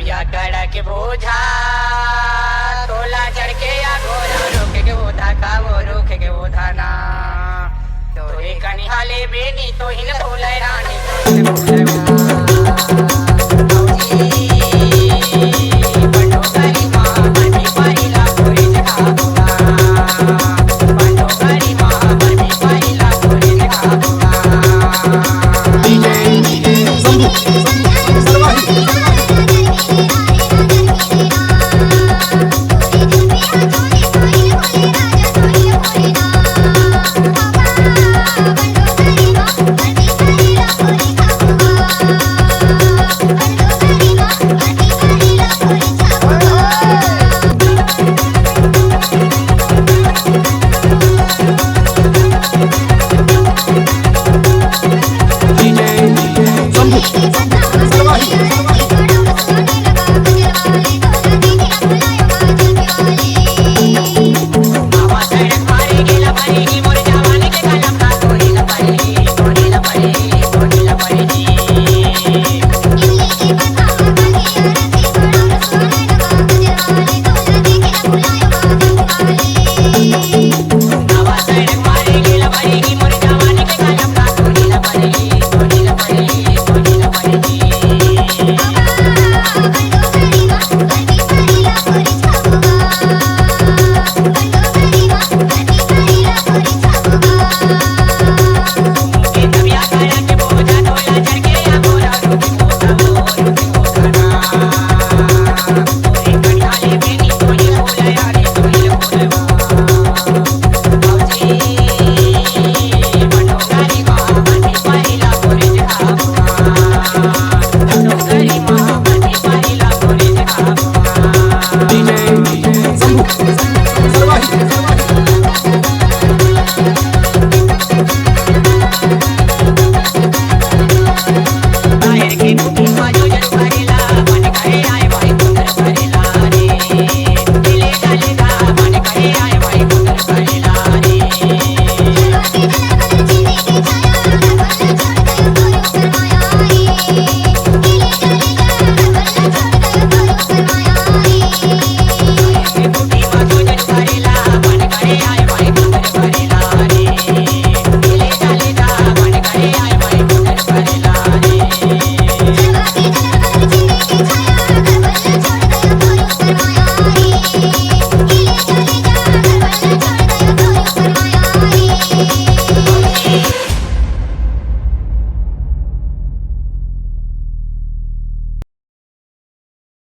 या कड़क बोझा तोला चढ़ के या घोड़ा रोके के वो धाका वो रोके के वो धाना तो एक हाले बेनी तो हिन बोले रानी तो बोले बंडो करी माँ बनी पाइला कोई जगह बुआ बंडो करी माँ बनी पाइला कोई जगह बुआ छाया